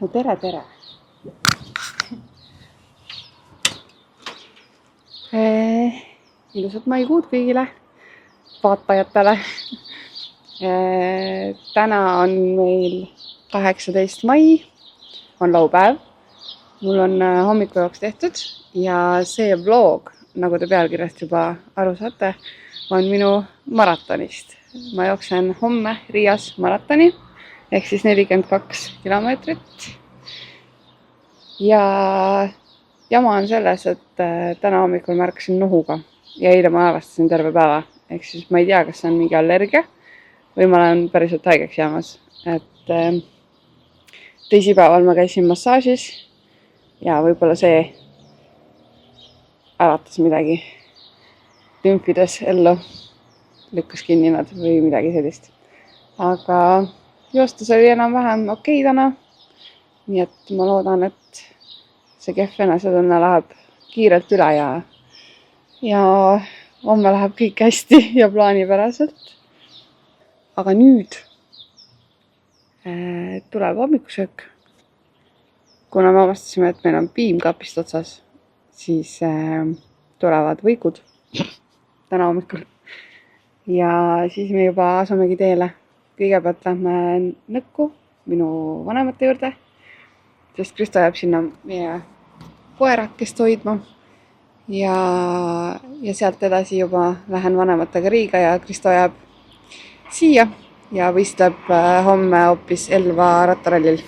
no tere! Ilusat maikuud kõigile vaatajatele. Täna on meil 18. mai, on laupäev. Mul on hommiku jaoks tehtud ja see vlog, nagu te pealkirjast juba aru saate, on minu maratonist. Ma jooksen homme Riias maratoni, ehk siis 42 kilomeetrit. Ja jama on selles, et täna hommikul märkasin nohuga ja eile ma avastasin terve päeva. Ehk siis ma ei tea, kas see on mingi allergia või ma olen päriselt haigeks jäämas. Et teisipäeval ma käisin massaažis ja võib-olla see äratas midagi lümfides ellu, lükkas kinni nad või midagi sellist. Aga joostus oli enam-vähem okei täna. Nii et ma loodan, et see kehv enesetunne läheb kiirelt üle ja homme läheb kõik hästi ja plaanipäraselt. Aga nüüd tuleb hommikusöök. Kuna me avastasime, et meil on piim kapist otsas, siis tulevad võikud täna hommikul. Ja siis me juba asamegi teele. Kõigepealt lähme nõkku minu vanemate juurde, sest Kristo jääb sinna meie koerakest hoidma. Ja sealt edasi juba lähen vanematega Riiga ja Kristo jääb siia ja võistleb homme hoopis Elva rattarallil.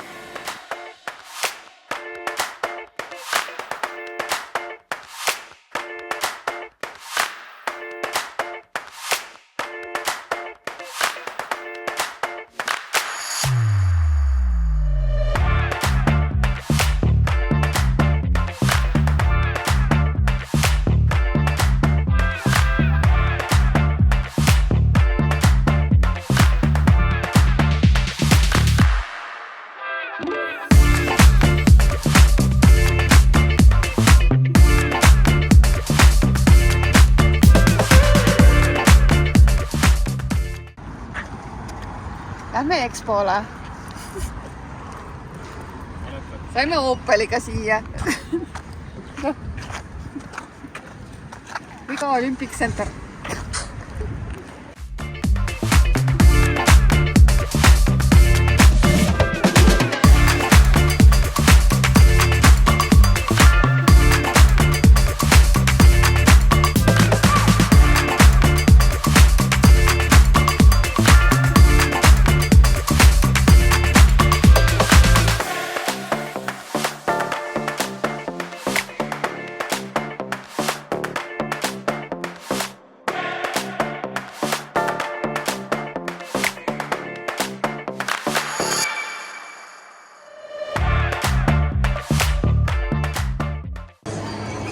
Lähme Expole. Saime Opeliga siia. Või ka Olympic Center.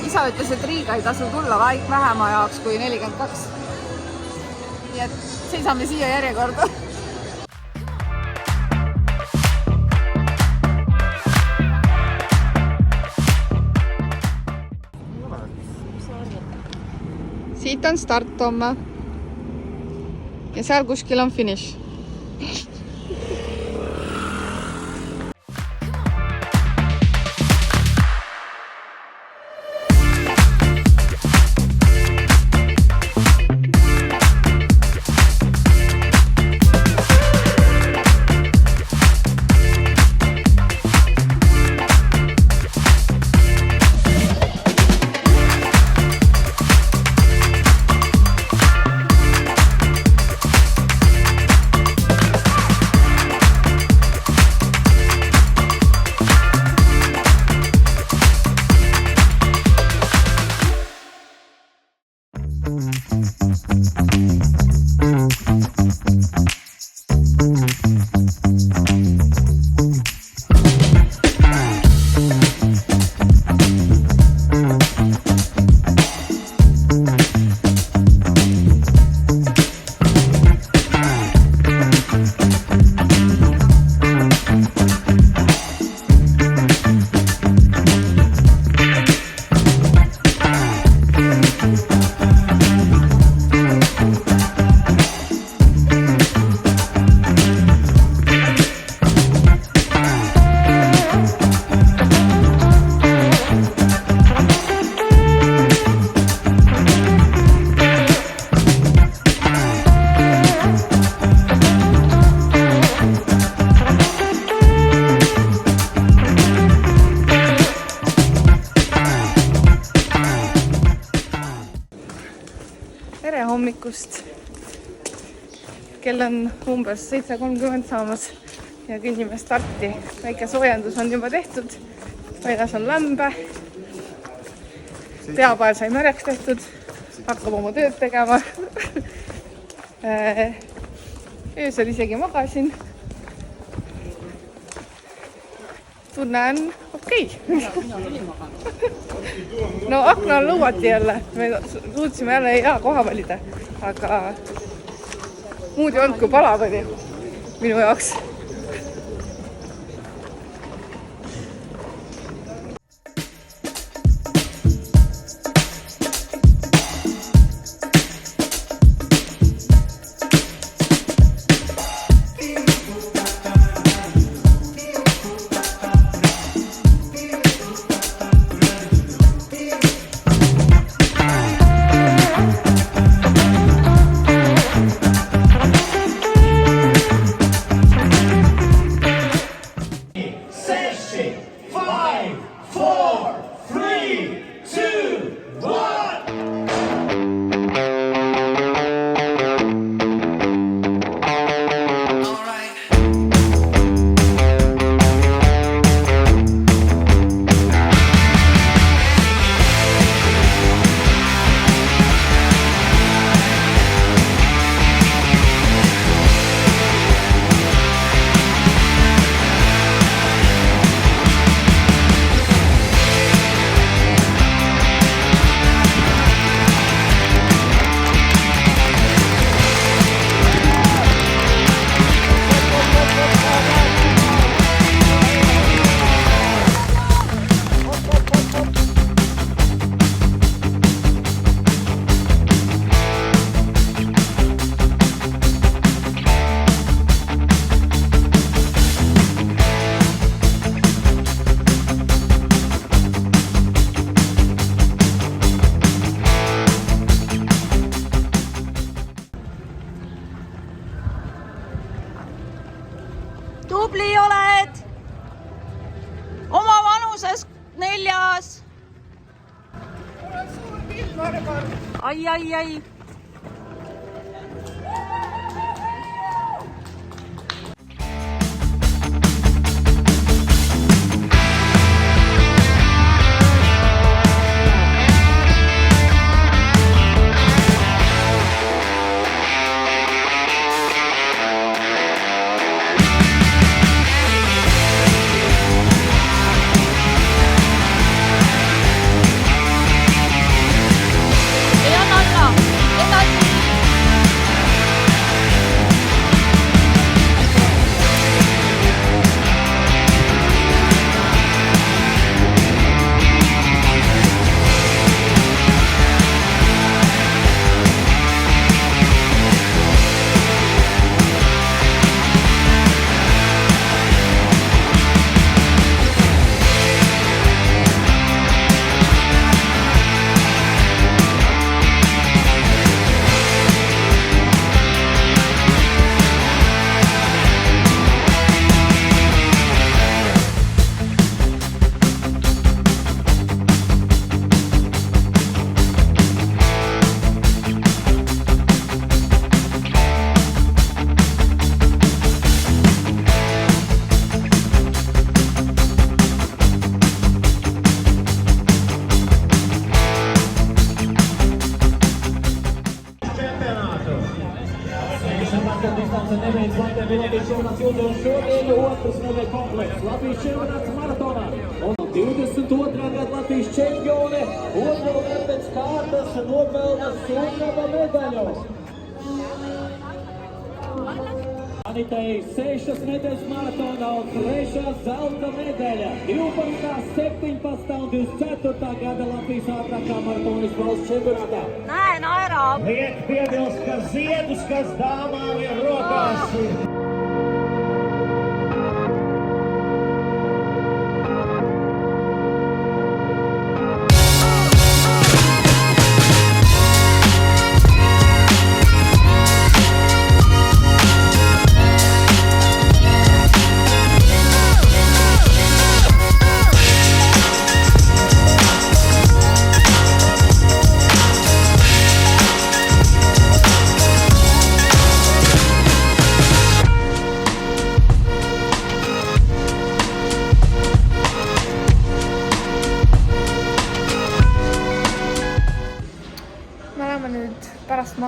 Isa ütles, et Riiga ei tasu tulla vähema jaoks kui 42. Nii et seisame siia järjekorda. Siit on start homme. Ja seal kuskil on finiš. hommikust. Kell on umbes 7:30 saamas ja kõnnime starti. Väike soojendus on juba tehtud. Väljas on lämbe. Peapael sai märjaks tehtud. Hakkab oma tööd tegema. Öösel isegi magasin. Tunne on okei. No akna lõuati jälle. Me suutsime jälle hea koha valida. Aga muud ei olnud kui palav oli minu jaoks. Tubli oled! Oma vanuses 4. Olen suur pilv arvan. Ai. Latvijas čempionāts maratonā. Un 22. gada Latvijas čempione Ozola pēc kārtas nopelna sudraba medaļu. Anitai 6 medaļas maratonā un 3. zelta medaļa. 12., 17. un 24. gada Latvijas ātrākā maratonas valsts čempionātā. Nē, vairāk. Liek piebilst, ka ziedus, kas dāmām ir rokās.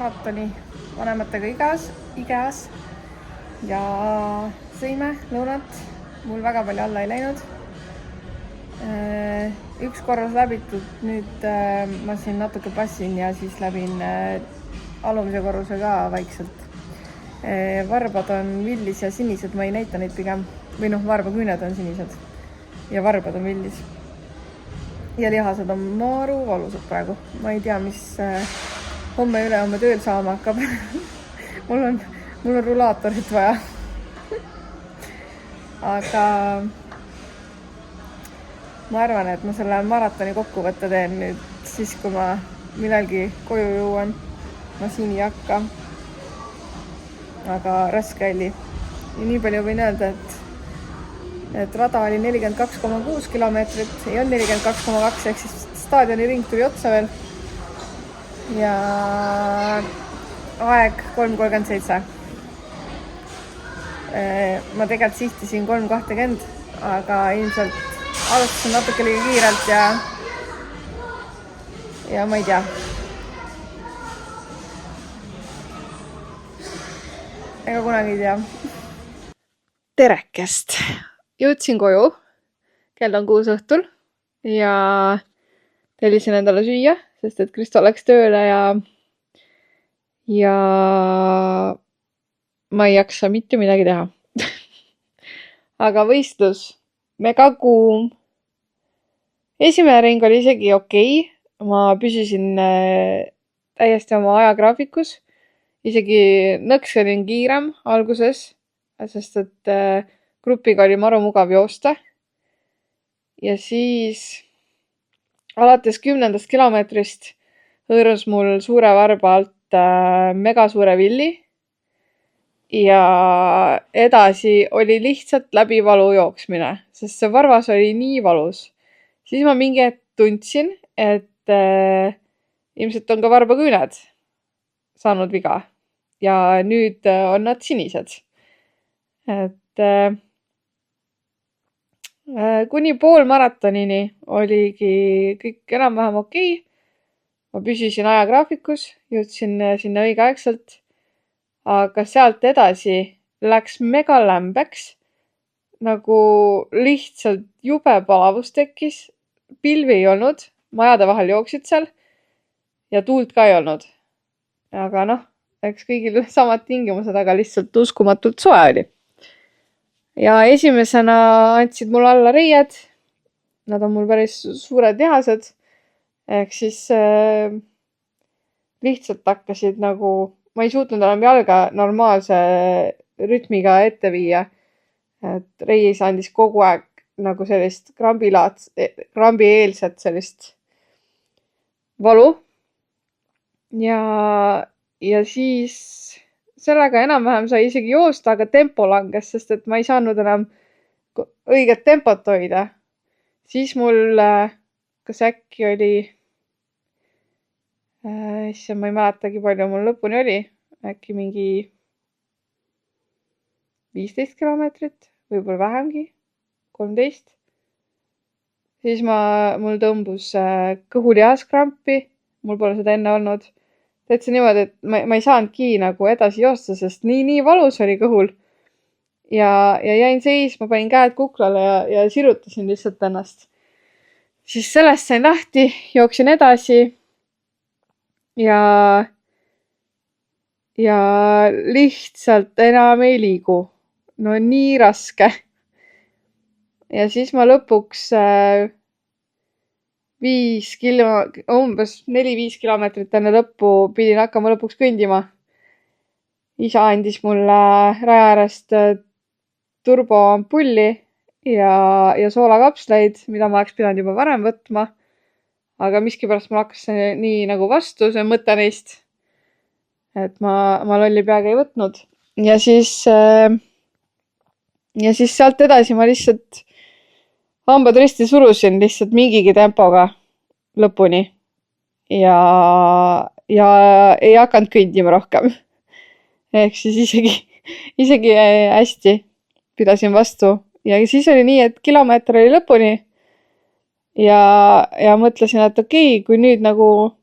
maratoni vanematega igas ja sõime lõunat. Mul väga palju alla ei läinud. Üks korras läbitud, nüüd ma siin natuke passin ja siis läbin alumise korruse ka vaikselt. Varbad on villis ja sinised, ma ei näita neid pigem. Või varbaküüned on sinised ja varbad on villis. Ja lihased on maru valusad praegu. Ma ei tea, mis homme ülehomme tööl saama hakkab. mul on rulaatorit vaja. Aga ma arvan, et ma selle maratoni kokkuvõtte teen nüüd siis, kui ma millalgi koju jõuan. Ma siin ei hakka. Aga raske oli. Ja nii palju võin öelda, et rada oli 42,6 kilomeetrit. Ei on 42,2, ehk siis staadioni ring tuli otsa veel. Ja aeg 3.37. Ma tegelikult sihtisin 3.20, aga ilmselt alustasin natuke liiga kiirelt ja ma ei tea. Ega kunagi ei tea. Terekest. Jõudsin koju. Kell on 6 õhtul ja tellisin endale süüa, sest et Kristo läks tööle ja ma ei jaksa mitte midagi teha. Aga võistlus mega kuum. Esimene ring oli isegi okei. Ma püsisin täiesti oma ajagraafikus. Isegi nõks olin kiirem alguses, sest et grupiga oli maru mugav joosta. Ja siis alates 10. kilomeetrist hõõrus mul suure varba alt mega suure villi. Ja edasi oli lihtsalt läbi valu jooksmine, sest see varvas oli nii valus. Siis ma mingi hetk tundsin, et ilmselt on ka varbaküüned saanud viga. Ja nüüd on nad sinised. Et kuni pool maratonini oligi kõik enam-vähem okei. Ma püsisin ajagraafikus, jõudsin sinna õigeaegselt. Aga sealt edasi läks mega lämbeks, nagu lihtsalt jube palavus tekkis, pilvi ei olnud, majade vahel jooksid seal ja tuult ka ei olnud. Aga eks kõigil samad tingimused, aga lihtsalt uskumatult soe oli. Ja esimesena andsid mul alla reied. Nad on mul päris suured lihased. Ehk siis lihtsalt hakkasid nagu... Ma ei suutnud enam jalga normaalse rütmiga ette viia. Et reis andis kogu aeg nagu sellist krambi eelset sellist valu. Ja siis sellega enam-vähem sai isegi joosta, aga tempo langes, sest et ma ei saanud enam õiget tempot hoida. Siis mul, kas äkki oli... ma ei mäletagi palju mul lõpuni oli. Äkki mingi 15 kilomeetrit, võib-olla vähemgi, 13. Siis mul tõmbus kõhulihaskrampi. Mul pole seda enne olnud. Täitsa niimoodi, et ma ei saanudki nagu edasi joosta, sest nii valus oli kõhul. Ja jäin seisma, panin käed kuklale ja sirutasin lihtsalt ennast. Siis sellest sain lahti, jooksin edasi. Ja lihtsalt enam ei liigu. No nii raske. Ja siis ma lõpuks umbes 4-5 kilomeetrit enne lõppu pidin hakkama lõpuks kõndima. Isa andis mulle raja äärest turboampulli ja soolakapsleid, mida ma oleks pidanud juba varem võtma. Aga miskipärast mul hakkas see nii nagu vastu, see mõte neist, et ma lolli peaga ei võtnud. Ja siis sealt edasi ma lihtsalt hambad risti surusin lihtsalt mingigi tempoga lõpuni. Ja ei hakanud kõndima rohkem. Ehk siis isegi hästi pidasin vastu. Ja siis oli nii, et kilomeeter oli lõpuni. Ja mõtlesin, et okei, kui nüüd nagu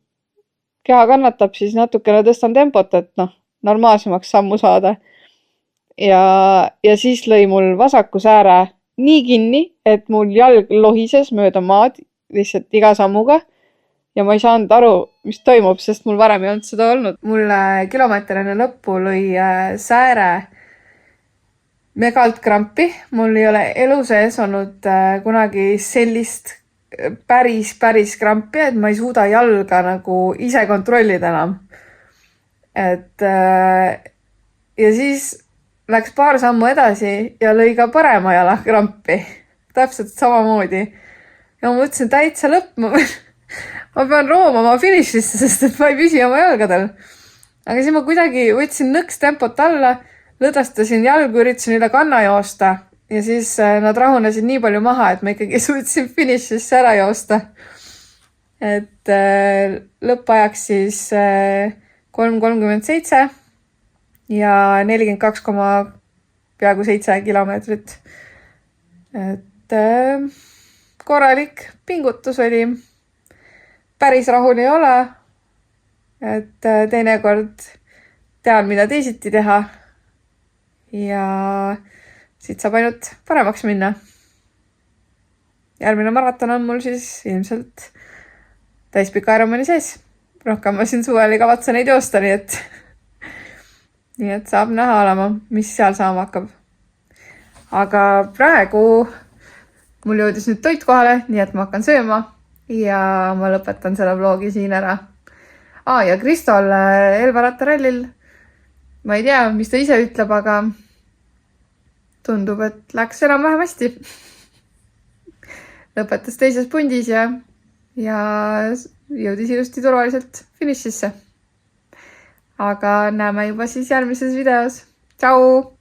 keha kannatab, siis natukene tõstan tempot, et noh, normaalsemaks sammu saada. Ja siis lõi mul vasaku sääre nii kinni, et mul jalg lohises mööda maad lihtsalt iga sammuga. Ja ma ei saanud aru, mis toimub, sest mul varem ei olnud seda olnud. Mul kilomeeter enne lõppu lõi sääre megalt krampi. Mul ei ole elu sees olnud kunagi sellist päris krampi, et ma ei suuda jalga nagu ise kontrollida enam. Ja siis läks paar sammu edasi ja lõi ka parema jala krampi. Täpselt samamoodi. Ja ma mõtlesin täitsa lõpp. Ma pean roomama finišisse, sest et ma ei püsi oma jalgadel. Aga siis ma kuidagi võtsin nõks tempot alla, lõdestasin jalgu, üritasin üle kanna joosta ja siis nad rahunesid nii palju maha, et ma ikkagi suutsin finišisse ära joosta. Et lõppajaks siis 3:37 ja 42, peaaegu 7 kilomeetrit. Et korralik pingutus oli. Päris rahul ei ole, et teinekord tean, mida teisiti teha ja siit saab ainult paremaks minna. Järgmine maraton on mul siis ilmselt täispika Ironmani sees. Rohkem ma siin suvel ei kavatse neid joosta, nii et saab näha olema, mis seal saama hakkab. Aga praegu mul jõudis nüüd toit kohale, nii et ma hakkan sööma. Ja ma lõpetan selle vlogi siin ära. Ja Kristol Elva-rattarallil. Ma ei tea, mis ta ise ütleb, aga tundub, et läks enam-vähem hästi. Lõpetas teises pundis ja jõudis ilusti turvaliselt finišisse. Aga näeme juba siis järgmises videos. Tšau!